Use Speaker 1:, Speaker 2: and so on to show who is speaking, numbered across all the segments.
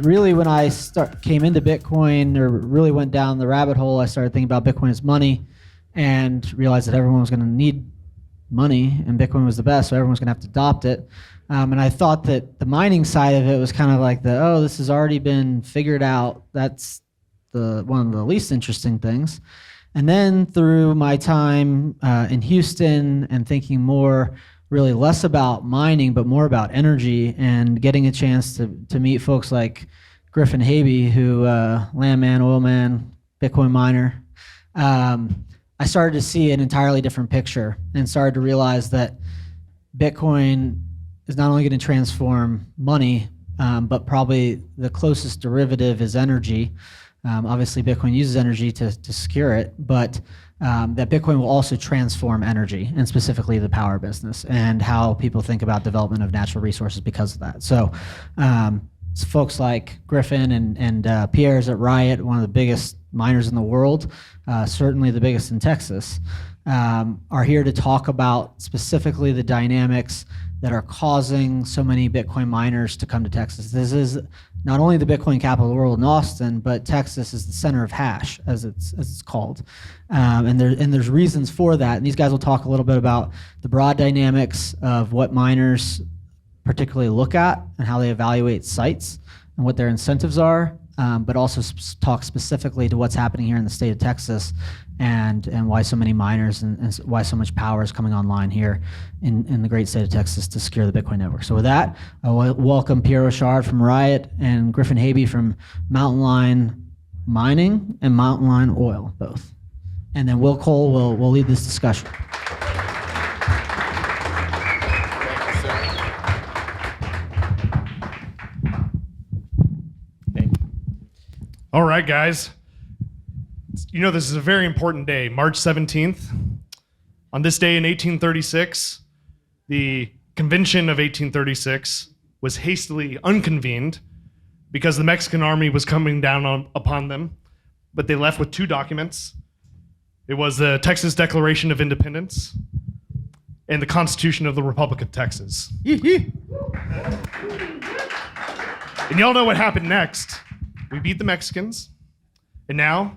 Speaker 1: really, when I came into Bitcoin, or really went down the rabbit hole, I started thinking about Bitcoin as money, and realized that everyone was going to need money, and Bitcoin was the best, so everyone was going to have to adopt it. And I thought that the mining side of it was kind of like this has already been figured out. That's one of the least interesting things. And then through my time in Houston and thinking really less about mining, but more about energy, and getting a chance to meet folks like Griffin, Haby, who landman, oil man, Bitcoin miner, I started to see an entirely different picture and started to realize that Bitcoin is not only going to transform money, but probably the closest derivative is energy. Obviously, Bitcoin uses energy to secure it, but that Bitcoin will also transform energy, and specifically the power business, and how people think about development of natural resources because of that. So folks like Griffin and Pierre's at RIOT, one of the biggest miners in the world, certainly the biggest in Texas, are here to talk about specifically the dynamics that are causing so many Bitcoin miners to come to Texas. This is not only the Bitcoin capital of the world in Austin, but Texas is the center of hash, as it's called. And there's reasons for that. And these guys will talk a little bit about the broad dynamics of what miners particularly look at and how they evaluate sites and what their incentives are, but also talk specifically to what's happening here in the state of Texas, and why so many miners and why so much power is coming online here in the great state of Texas to secure the Bitcoin network. So with that, I will welcome Pierre Rochard from RIOT and Griffin Haby from Mountain Line Mining and Mountain Line Oil, both. And then Will Cole will lead this discussion.
Speaker 2: All right, guys. You know, this is a very important day, March 17th. On this day in 1836, the Convention of 1836 was hastily unconvened because the Mexican army was coming down upon them, but they left with two documents. It was the Texas Declaration of Independence and the Constitution of the Republic of Texas. And y'all know what happened next. We beat the Mexicans, and now,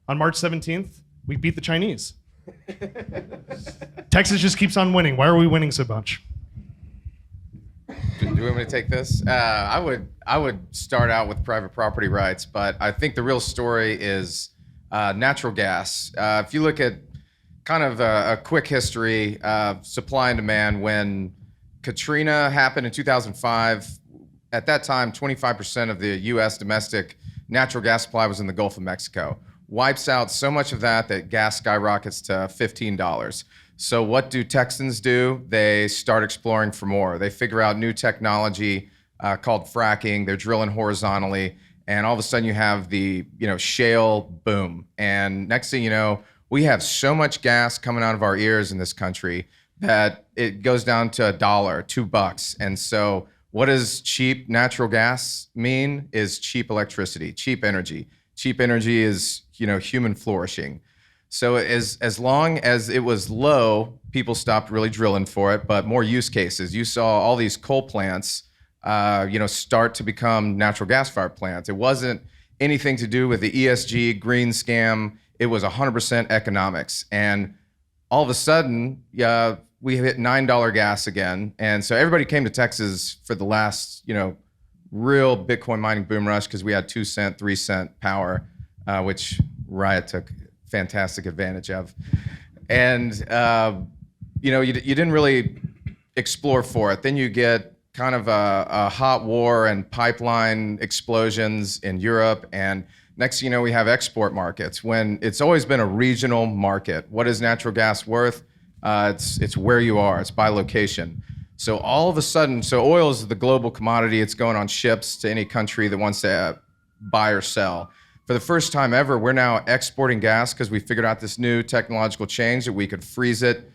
Speaker 2: on March 17th, we beat the Chinese. Texas just keeps on winning. Why are we winning so much?
Speaker 3: Do you want me to take this? I would start out with private property rights, but I think the real story is natural gas. If you look at kind of a quick history of supply and demand, when Katrina happened in 2005, at that time, 25% of the U.S. domestic natural gas supply was in the Gulf of Mexico. Wipes out so much of that gas skyrockets to $15. So what do Texans do? They start exploring for more. They figure out new technology called fracking. They're drilling horizontally, and all of a sudden you have the shale boom. And next thing you know, we have so much gas coming out of our ears in this country that it goes down to $1, $2. And so what does cheap natural gas mean? Is cheap electricity, cheap energy. Cheap energy is, human flourishing. So as long as it was low, people stopped really drilling for it, but more use cases. You saw all these coal plants, start to become natural gas-fired plants. It wasn't anything to do with the ESG green scam. It was 100% economics. And all of a sudden, we hit $9 gas again. And so everybody came to Texas for the last, real Bitcoin mining boom rush, because we had 2 cent, 3 cent power, which RIOT took fantastic advantage of. And, you didn't really explore for it. Then you get kind of a hot war and pipeline explosions in Europe. And next thing you know, we have export markets, when it's always been a regional market. What is natural gas worth? It's where you are. It's by location. So all of a sudden, oil is the global commodity. It's going on ships to any country that wants to buy or sell. For the first time ever, we're now exporting gas because we figured out this new technological change that we could freeze it,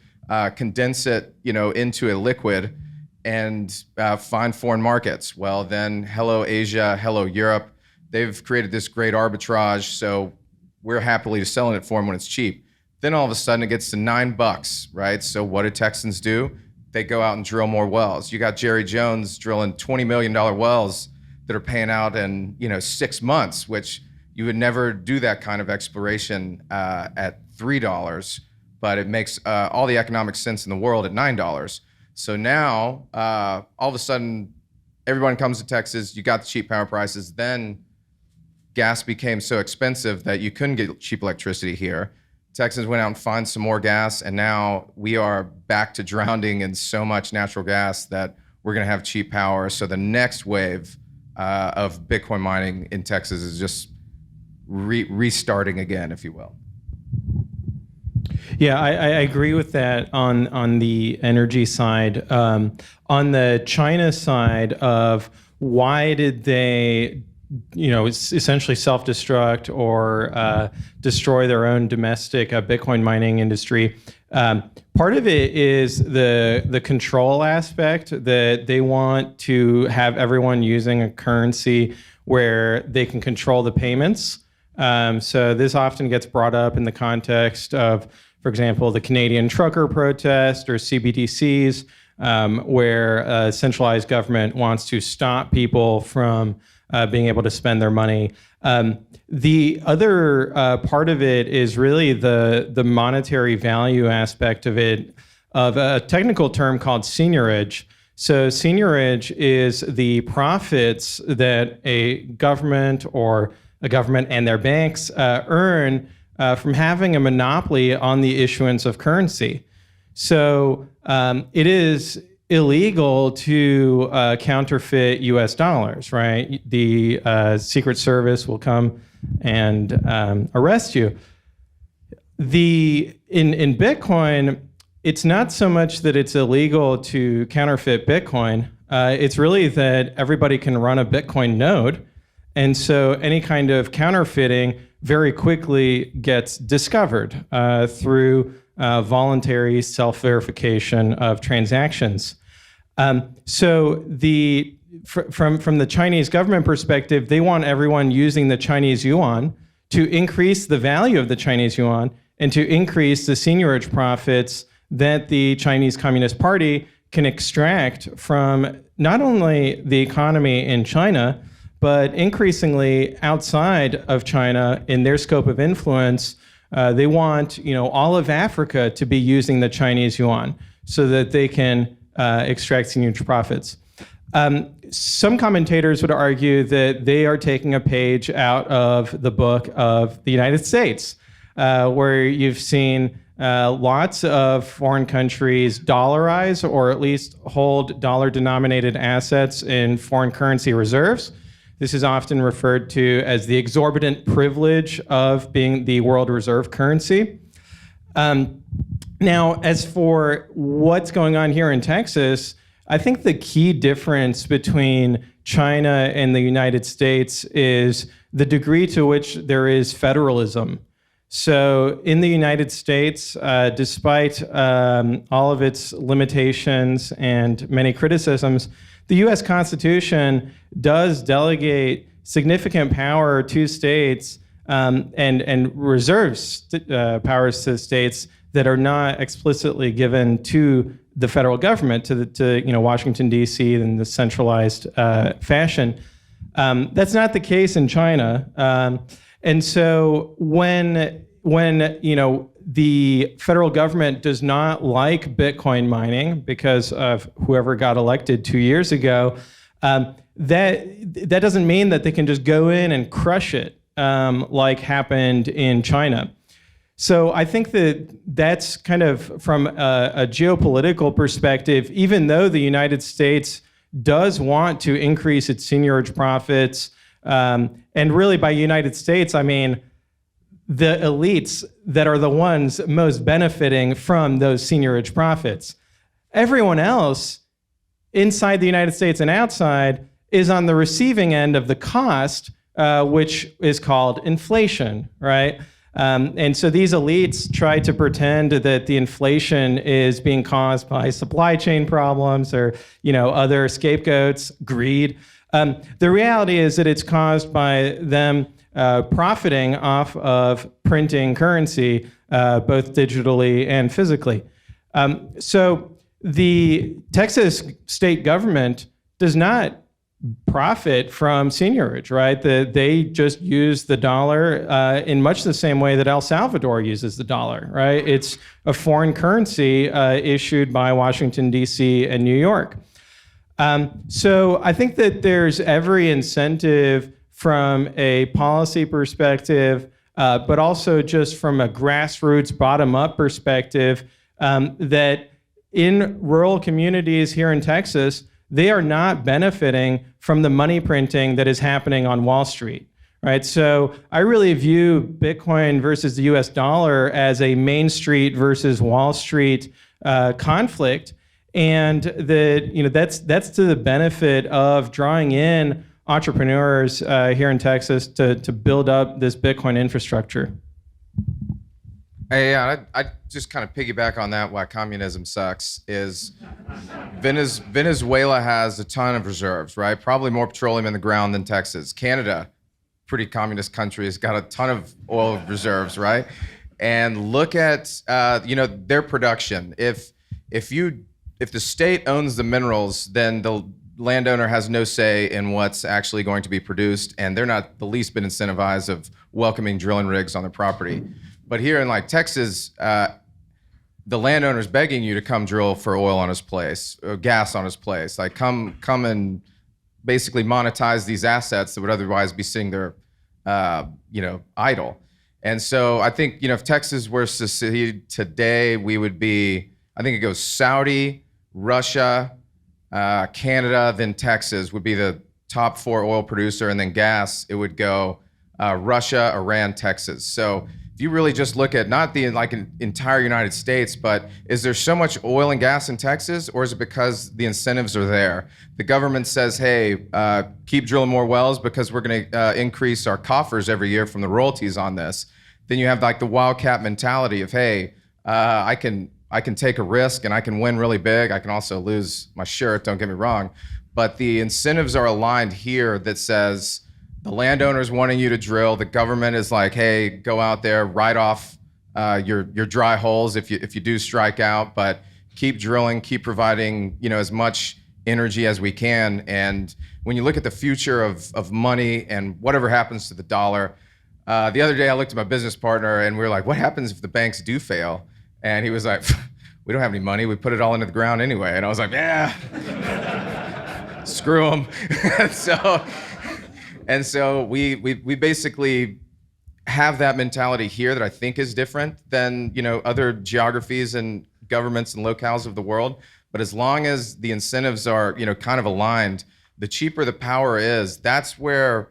Speaker 3: condense it, into a liquid, and find foreign markets. Well, then, hello Asia, hello Europe. They've created this great arbitrage, so we're happily selling it for them when it's cheap. Then all of a sudden it gets to $9, right? So what do Texans do? They go out and drill more wells. You got Jerry Jones drilling $20 million wells that are paying out in 6 months, which you would never do that kind of exploration at $3, but it makes all the economic sense in the world at $9. So now all of a sudden everyone comes to Texas, you got the cheap power prices, then gas became so expensive that you couldn't get cheap electricity here. Texans went out and found some more gas, and now we are back to drowning in so much natural gas that we're going to have cheap power. So the next wave of Bitcoin mining in Texas is just restarting again, if you will.
Speaker 4: Yeah, I agree with that on the energy side. On the China side of why did they essentially self-destruct or destroy their own domestic Bitcoin mining industry. Part of it is the control aspect, that they want to have everyone using a currency where they can control the payments. So this often gets brought up in the context of, for example, the Canadian trucker protest or CBDCs, where a centralized government wants to stop people from being able to spend their money. The other part of it is really the monetary value aspect of it, of a technical term called seigniorage. So seigniorage is the profits that a government or a government and their banks earn from having a monopoly on the issuance of currency. So it is illegal to counterfeit U.S. dollars, right? The Secret Service will come and arrest you. In Bitcoin, it's not so much that it's illegal to counterfeit Bitcoin. It's really that everybody can run a Bitcoin node, and so any kind of counterfeiting very quickly gets discovered through voluntary self-verification of transactions. So from the Chinese government perspective, they want everyone using the Chinese yuan to increase the value of the Chinese yuan and to increase the seigniorage profits that the Chinese Communist Party can extract from not only the economy in China, but increasingly outside of China in their scope of influence. They want, all of Africa to be using the Chinese yuan so that they can extract huge profits. Some commentators would argue that they are taking a page out of the book of the United States, where you've seen lots of foreign countries dollarize or at least hold dollar-denominated assets in foreign currency reserves. This is often referred to as the exorbitant privilege of being the world reserve currency. Now, as for what's going on here in Texas, I think the key difference between China and the United States is the degree to which there is federalism. So in the United States, despite all of its limitations and many criticisms, the U.S. Constitution does delegate significant power to states and reserves powers to states that are not explicitly given to the federal government, to Washington, D.C. in the centralized fashion. That's not the case in China. And so when the federal government does not like Bitcoin mining because of whoever got elected 2 years ago, that doesn't mean that they can just go in and crush it like happened in China. So I think that's kind of from a geopolitical perspective, even though the United States does want to increase its seigniorage profits, and really by United States, I mean the elites that are the ones most benefiting from those seigniorage profits. Everyone else inside the United States and outside is on the receiving end of the cost, which is called inflation, right? And so these elites try to pretend that the inflation is being caused by supply chain problems or, other scapegoats, greed. The reality is that it's caused by them profiting off of printing currency, both digitally and physically. So the Texas state government does not profit from seigniorage, right? They just use the dollar in much the same way that El Salvador uses the dollar, right? It's a foreign currency issued by Washington, D.C. and New York. So I think that there's every incentive from a policy perspective, but also just from a grassroots bottom-up perspective, that in rural communities here in Texas, they are not benefiting from the money printing that is happening on Wall Street, right? So I really view Bitcoin versus the US dollar as a Main Street versus Wall Street conflict. And that's to the benefit of drawing in entrepreneurs here in Texas to build up this Bitcoin infrastructure.
Speaker 3: Hey, I just kind of piggyback on that. Why communism sucks is Venezuela has a ton of reserves, right? Probably more petroleum in the ground than Texas. Canada, pretty communist country, has got a ton of oil reserves, right? And look at their production. If the state owns the minerals, then the landowner has no say in what's actually going to be produced, and they're not the least bit incentivized of welcoming drilling rigs on their property. But here in like Texas, the landowner's begging you to come drill for oil on his place, or gas on his place. Like come and basically monetize these assets that would otherwise be sitting there, idle. And so I think, if Texas were to secede today, we would be, I think it goes Saudi, Russia, Canada, then Texas would be the top 4 oil producer, and then gas, it would go Russia, Iran, Texas. So if you really just look at not the entire United States, but is there so much oil and gas in Texas, or is it because the incentives are there? The government says, hey, keep drilling more wells because we're going to increase our coffers every year from the royalties on this. Then you have like the wildcat mentality of, hey, I can take a risk and I can win really big. I can also lose my shirt, don't get me wrong. But the incentives are aligned here that says, the landowner's wanting you to drill. The government is like, hey, go out there, write off your dry holes if you do strike out, but keep drilling, keep providing as much energy as we can. And when you look at the future of money and whatever happens to the dollar, the other day I looked at my business partner and we were like, what happens if the banks do fail? And he was like, we don't have any money. We put it all into the ground anyway. And I was like, yeah, screw them. And so we basically have that mentality here that I think is different than other geographies and governments and locales of the world. But as long as the incentives are kind of aligned, the cheaper the power is, that's where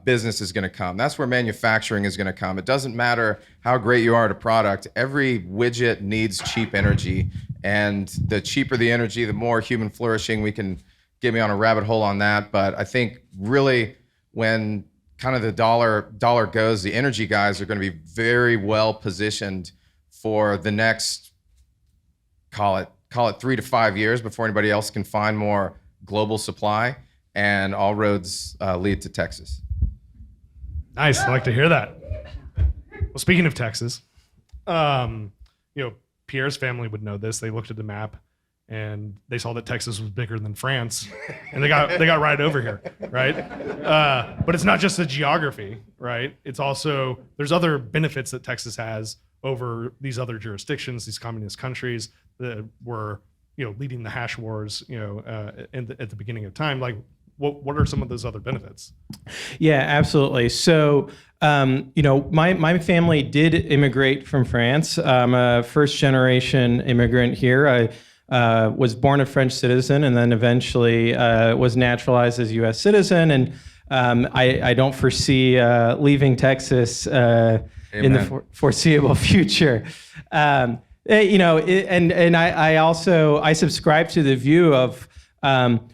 Speaker 3: business is going to come. That's where manufacturing is going to come. It doesn't matter how great you are at a product. Every widget needs cheap energy, and the cheaper the energy, the more human flourishing. We can get me on a rabbit hole on that, but I think really, when kind of the dollar goes, the energy guys are going to be very well positioned for the next, call it 3 to 5 years before anybody else can find more global supply, and all roads lead to Texas.
Speaker 2: Nice, I like to hear that. Well, speaking of Texas, Pierre's family would know this. They looked at the map and they saw that Texas was bigger than France, and they got right over here, right? But it's not just the geography, right? It's also, there's other benefits that Texas has over these other jurisdictions, these communist countries that were, leading the hash wars, at the beginning of time. Like, what are some of those other benefits?
Speaker 4: Yeah, absolutely. So, my family did immigrate from France. I'm a first generation immigrant here. I was born a French citizen and then eventually was naturalized as a U.S. citizen. And I don't foresee leaving Texas in the foreseeable future. I subscribe to the view of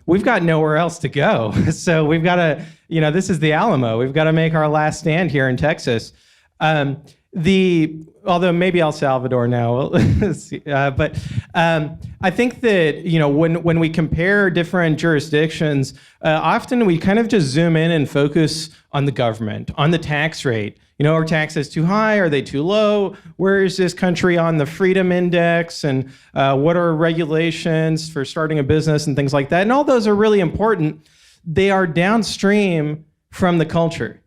Speaker 4: we've got nowhere else to go. So we've got to, this is the Alamo. We've got to make our last stand here in Texas. Although maybe El Salvador now, but I think that when we compare different jurisdictions, often we kind of just zoom in and focus on the government, on the tax rate. Are taxes too high? Are they too low? Where is this country on the freedom index? And what are regulations for starting a business and things like that? And all those are really important. they are downstream from the culture.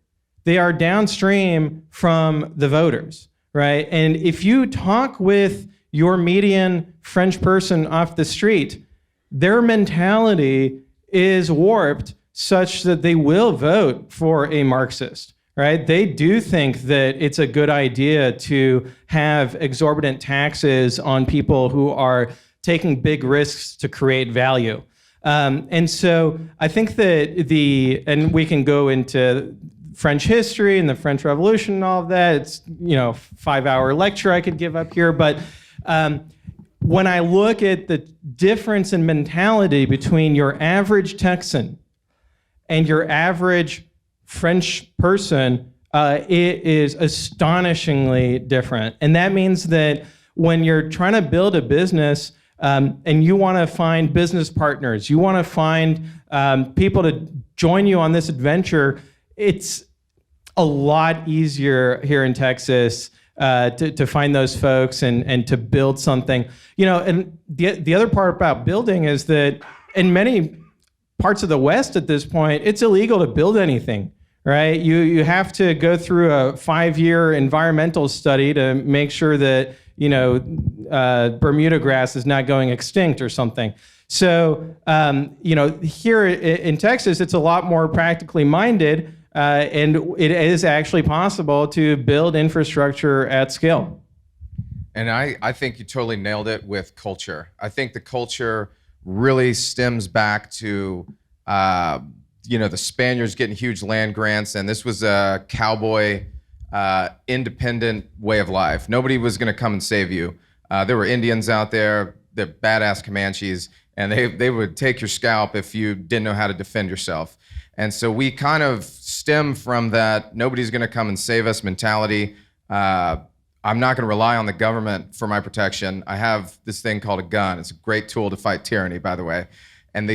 Speaker 4: They are downstream from the voters, right? And if you talk with your median French person off the street, their mentality is warped such that they will vote for a Marxist, right? They do think that it's a good idea to have exorbitant taxes on people who are taking big risks to create value. And so I think that and we can go into French history and the French Revolution and all of that. It's, 5-hour lecture I could give up here. But when I look at the difference in mentality between your average Texan and your average French person, it is astonishingly different. And that means that when you're trying to build a business and you want to find business partners, you want to find people to join you on this adventure, it's a lot easier here in Texas to find those folks and to build something. And the other part about building is that in many parts of the West at this point, it's illegal to build anything, right? You have to go through a 5-year environmental study to make sure that, Bermuda grass is not going extinct or something. So, here in Texas, it's a lot more practically minded, and it is actually possible to build infrastructure at scale.
Speaker 3: And I think you totally nailed it with culture. I think the culture really stems back to, the Spaniards getting huge land grants, and this was a cowboy, independent way of life. Nobody was going to come and save you. There were Indians out there, the badass Comanches, and they would take your scalp if you didn't know how to defend yourself. And so we kind of stem from that nobody's going to come and save us mentality. I'm not going to rely on the government for my protection. I have this thing called a gun. It's a great tool to fight tyranny, by the way. And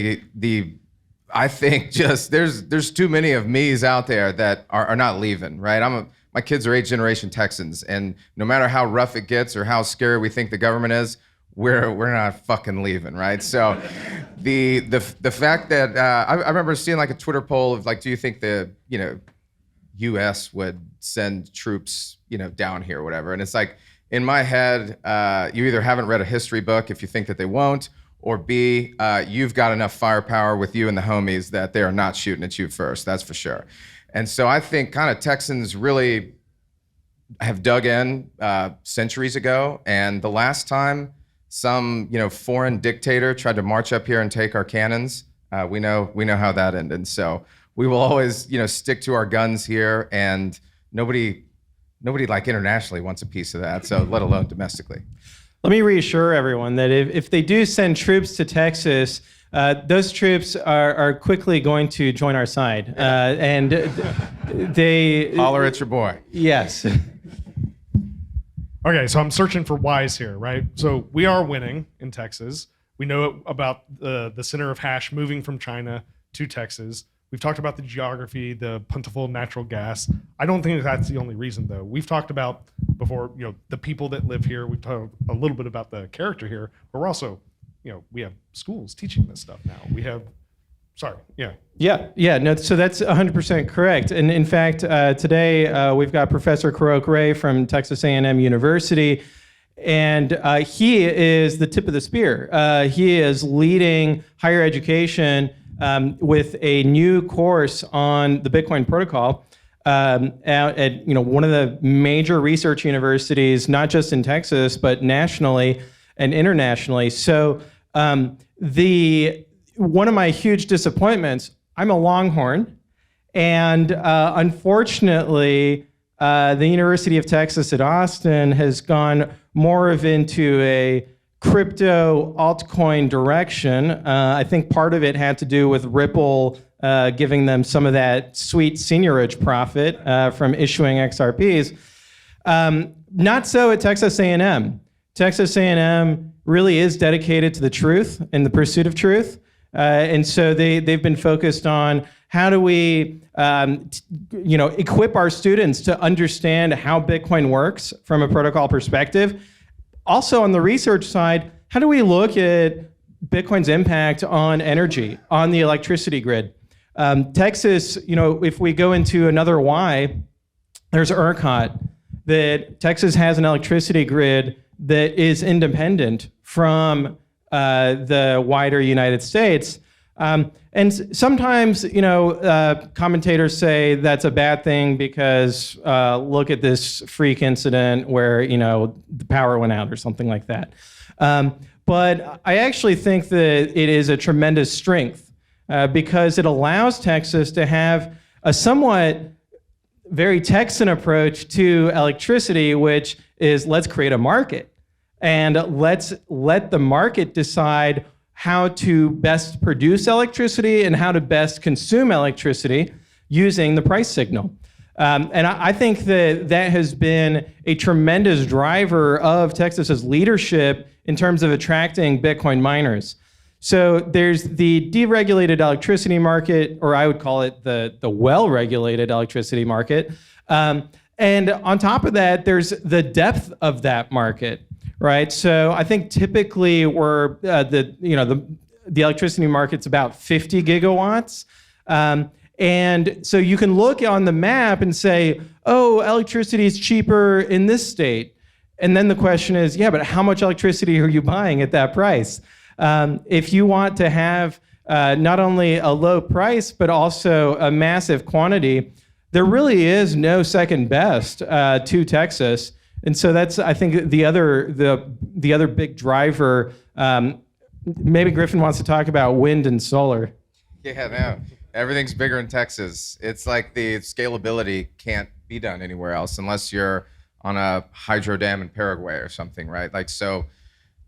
Speaker 3: I think just there's too many of me's out there that are not leaving, right? My kids are 8th-generation Texans, and no matter how rough it gets or how scary we think the government is, we're not fucking leaving, right? So the fact that I remember seeing like a Twitter poll of like, do you think the U.S. would send troops down here or whatever? And it's like, in my head, you either haven't read a history book if you think that they won't, or B, you've got enough firepower with you and the homies that they are not shooting at you first, that's for sure. And so I think kind of Texans really have dug in centuries ago, and the last time some foreign dictator tried to march up here and take our cannons, we know how that ended. So we will always stick to our guns here, and nobody like internationally wants a piece of that, so let alone domestically.
Speaker 4: Let me reassure everyone that if they do send troops to Texas, those troops are quickly going to join our side, and they
Speaker 3: holler at your boy.
Speaker 4: Yes.
Speaker 2: Okay, so I'm searching for whys here, right? So we are winning in Texas. We know about the center of hash moving from China to Texas. We've talked about the geography, the plentiful natural gas. I don't think that's the only reason, though. We've talked about before, the people that live here. We've talked a little bit about the character here, but we're also, we have schools teaching this stuff now. We have,
Speaker 4: No, so that's 100% correct. And in fact, today we've got Professor Kuroke Ray from Texas A&M University, and he is the tip of the spear. He is leading higher education with a new course on the Bitcoin protocol at one of the major research universities, not just in Texas but nationally and internationally. So one of my huge disappointments, I'm a Longhorn, and unfortunately, the University of Texas at Austin has gone more into a crypto altcoin direction. I think part of it had to do with Ripple giving them some of that sweet seniorage profit from issuing XRPs. Not so at Texas A&M. Texas A&M really is dedicated to the truth and the pursuit of truth. And so they've been focused on how do we equip our students to understand how Bitcoin works from a protocol perspective. Also on the research side, how do we look at Bitcoin's impact on energy, on the electricity grid? Texas, if we go into another why, there's ERCOT, that Texas has an electricity grid that is independent from the wider United States. And sometimes, commentators say that's a bad thing because look at this freak incident where, the power went out or something like that. But I actually think that it is a tremendous strength because it allows Texas to have a somewhat very Texan approach to electricity, which is let's create a market and let's let the market decide how to best produce electricity and how to best consume electricity using the price signal. And I think that has been a tremendous driver of Texas's leadership in terms of attracting Bitcoin miners. So there's the deregulated electricity market, or I would call it the well-regulated electricity market. And on top of that, there's the depth of that market, right? So I think typically we're the electricity market's about 50 gigawatts. And so you can look on the map and say, oh, electricity is cheaper in this state. And then the question is, yeah, but how much electricity are you buying at that price? If you want to have not only a low price, but also a massive quantity, there really is no second best to Texas. And so that's, I think, the other big driver. Maybe Griffin wants to talk about wind and solar.
Speaker 3: Yeah, no, everything's bigger in Texas. It's like the scalability can't be done anywhere else unless you're on a hydro dam in Paraguay or something, right? Like, so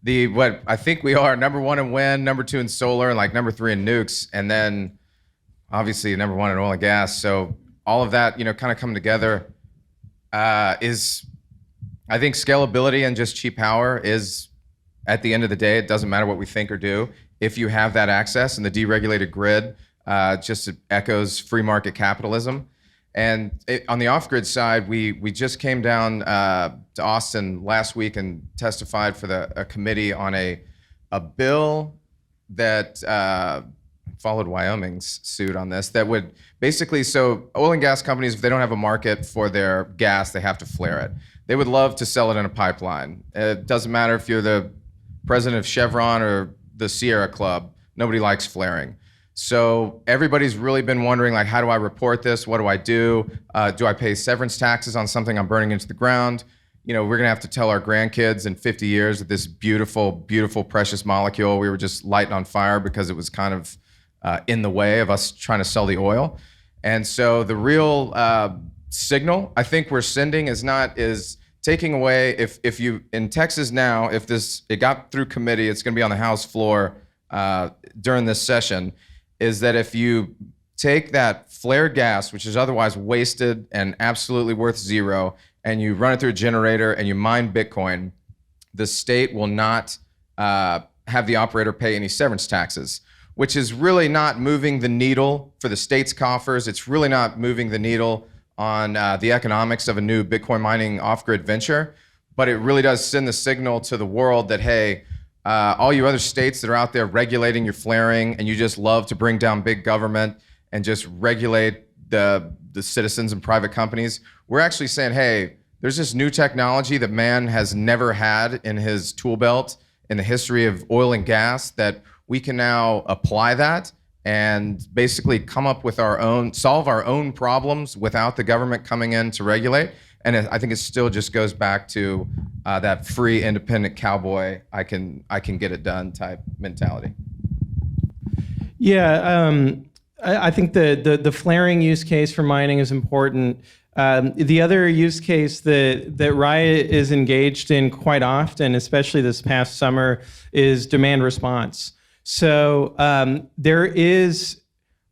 Speaker 3: what I think we are number one in wind, number two in solar, and like number three in nukes, and then obviously number one in oil and gas. So all of that, kind of come together is, I think scalability and just cheap power is, at the end of the day, it doesn't matter what we think or do. If you have that access, and the deregulated grid just echoes free market capitalism. And on the off-grid side, we just came down to Austin last week and testified for a committee on a bill that followed Wyoming's suit on this, that would basically, so oil and gas companies, if they don't have a market for their gas, they have to flare it. They would love to sell it in a pipeline. It doesn't matter if you're the president of Chevron or the Sierra Club, nobody likes flaring. So everybody's really been wondering, like, how do I report this? What do I do? Do I pay severance taxes on something I'm burning into the ground? We're gonna have to tell our grandkids in 50 years that this beautiful, beautiful, precious molecule we were just lighting on fire because it was kind of in the way of us trying to sell the oil. And so the real signal I think we're sending is taking away, if you, in Texas now, if it got through committee, it's gonna be on the House floor during this session, is that if you take that flared gas, which is otherwise wasted and absolutely worth zero, and you run it through a generator and you mine Bitcoin, the state will not have the operator pay any severance taxes, which is really not moving the needle for the state's coffers. It's really not moving the needle on the economics of a new Bitcoin mining off-grid venture, but it really does send the signal to the world that, hey, all you other states that are out there regulating your flaring and you just love to bring down big government and just regulate the citizens and private companies, we're actually saying, hey, there's this new technology that man has never had in his tool belt in the history of oil and gas, that we can now apply that and basically come up with solve our own problems without the government coming in to regulate. And I think it still just goes back to that free, independent cowboy, I can get it done type mentality.
Speaker 4: Yeah, I think the flaring use case for mining is important. The other use case that RIOT is engaged in quite often, especially this past summer, is demand response. So there is,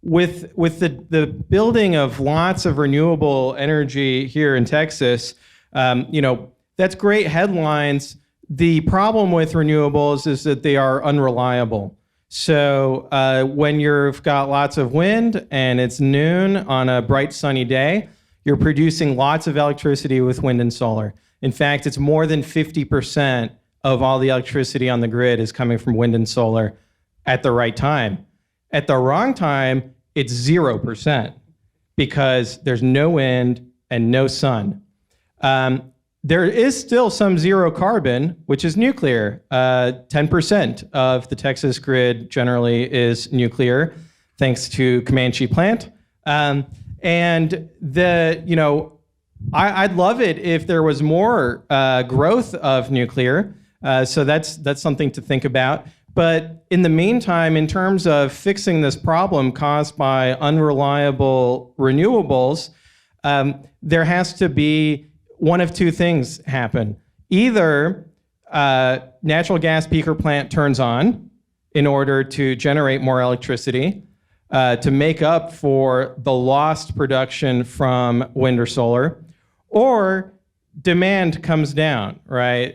Speaker 4: with the building of lots of renewable energy here in Texas, that's great headlines. The problem with renewables is that they are unreliable. So when you've got lots of wind and it's noon on a bright sunny day, you're producing lots of electricity with wind and solar. In fact, it's more than 50% of all the electricity on the grid is coming from wind and solar at the right time. At the wrong time, it's 0% because there's no wind and no sun. There is still some zero carbon, which is nuclear. 10% of the Texas grid generally is nuclear, thanks to Comanche Plant. And I'd love it if there was more growth of nuclear. So that's something to think about. But in the meantime, in terms of fixing this problem caused by unreliable renewables, there has to be one of two things happen. Either natural gas peaker plant turns on in order to generate more electricity to make up for the lost production from wind or solar, or demand comes down, right?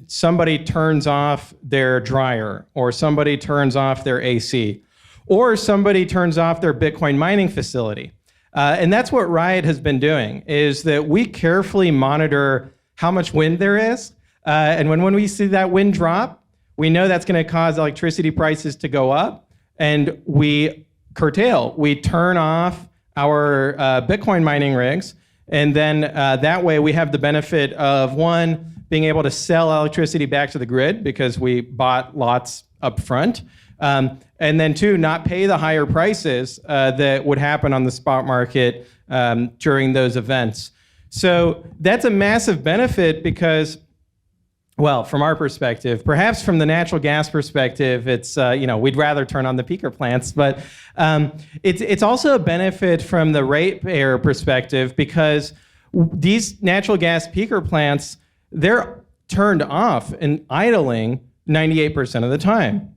Speaker 4: Somebody turns off their dryer, or somebody turns off their AC, or somebody turns off their Bitcoin mining facility. And that's what RIOT has been doing, is that we carefully monitor how much wind there is. And when we see that wind drop, we know that's going to cause electricity prices to go up, and we curtail. We turn off our Bitcoin mining rigs, and then that way we have the benefit of, one, being able to sell electricity back to the grid because we bought lots up front, and then two, not pay the higher prices that would happen on the spot market during those events. So that's a massive benefit because, well, from our perspective, perhaps from the natural gas perspective, it's, we'd rather turn on the peaker plants, but it's also a benefit from the ratepayer perspective because these natural gas peaker plants, they're turned off and idling 98% of the time.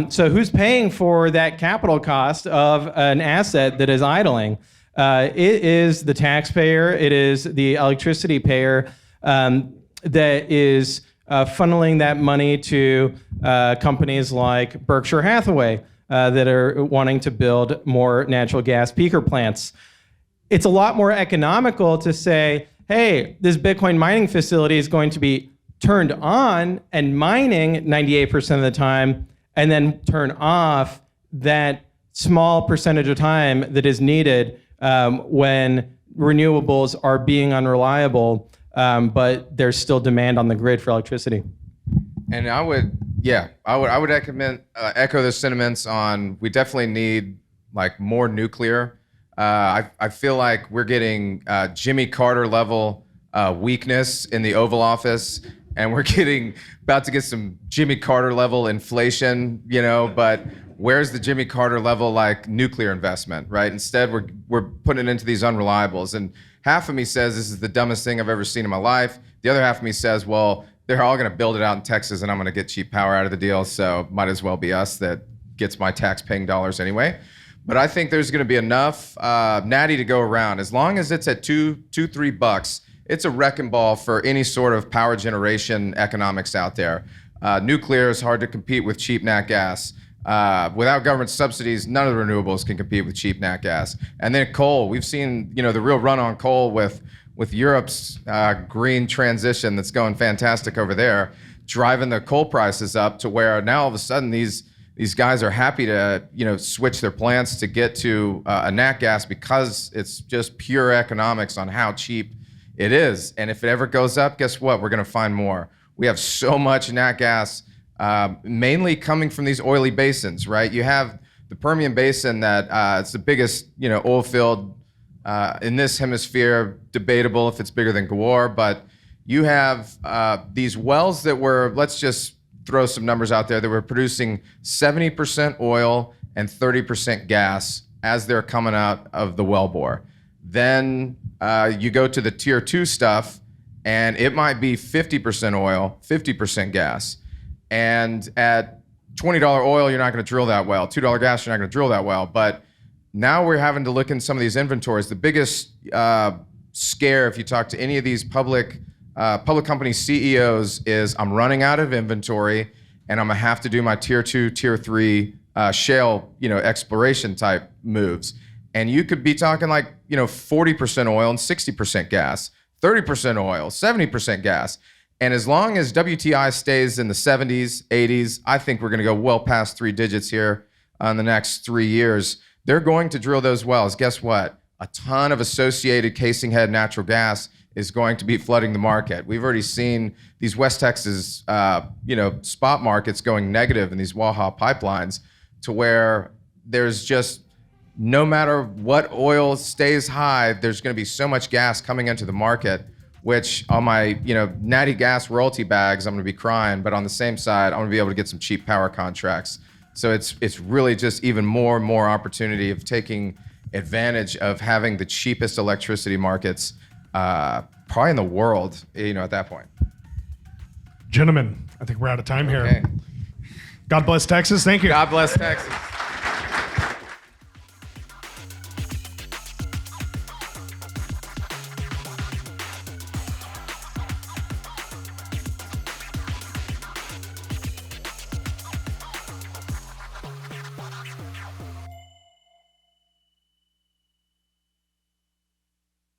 Speaker 4: So who's paying for that capital cost of an asset that is idling? It is the taxpayer, it is the electricity payer, that is funneling that money to companies like Berkshire Hathaway that are wanting to build more natural gas peaker plants. It's a lot more economical to say, hey, this Bitcoin mining facility is going to be turned on and mining 98% of the time, and then turn off that small percentage of time that is needed when renewables are being unreliable. But there's still demand on the grid for electricity.
Speaker 3: And I would echo the sentiments on, we definitely need like more nuclear. I feel like we're getting Jimmy Carter level weakness in the Oval Office, and we're about to get some Jimmy Carter level inflation, but where's the Jimmy Carter level like nuclear investment, right? Instead, we're putting it into these unreliables. And half of me says this is the dumbest thing I've ever seen in my life. The other half of me says, well, they're all going to build it out in Texas and I'm going to get cheap power out of the deal, so might as well be us that gets my tax-paying dollars anyway. But I think there's going to be enough natty to go around. As long as it's at $2-3, it's a wrecking ball for any sort of power generation economics out there. Nuclear is hard to compete with cheap nat gas. Without government subsidies, none of the renewables can compete with cheap nat gas. And then coal, we've seen the real run on coal with Europe's green transition that's going fantastic over there, driving the coal prices up to where now all of a sudden these guys are happy to switch their plants to get to a nat gas because it's just pure economics on how cheap it is. And if it ever goes up, guess what? We're going to find more. We have so much nat gas. Mainly coming from these oily basins, right? You have the Permian Basin that it's the biggest, oil field in this hemisphere. Debatable if it's bigger than Gore, but you have these wells that were, let's just throw some numbers out there, that were producing 70% oil and 30% gas as they're coming out of the wellbore. Then you go to the tier 2 stuff, and it might be 50% oil, 50% gas. And at $20 oil, you're not going to drill that well. $2 gas, you're not going to drill that well. But now we're having to look in some of these inventories. The biggest scare, if you talk to any of these public company CEOs, is I'm running out of inventory, and I'm going to have to do my tier 2, tier 3 shale, exploration type moves. And you could be talking like, 40% oil and 60% gas, 30% oil, 70% gas. And as long as WTI stays in the 70s, 80s, I think we're going to go well past 3 digits here in the next 3 years, they're going to drill those wells. Guess what? A ton of associated casing head natural gas is going to be flooding the market. We've already seen these West Texas, spot markets going negative in these Waha pipelines, to where there's just, no matter what oil stays high, there's going to be so much gas coming into the market, which on my, natty gas royalty bags, I'm going to be crying. But on the same side, I'm going to be able to get some cheap power contracts. So it's really just even more and more opportunity of taking advantage of having the cheapest electricity markets probably in the world, at that point.
Speaker 2: Gentlemen, I think we're out of time
Speaker 3: Okay.
Speaker 2: here. God bless Texas. Thank you.
Speaker 3: God bless Texas.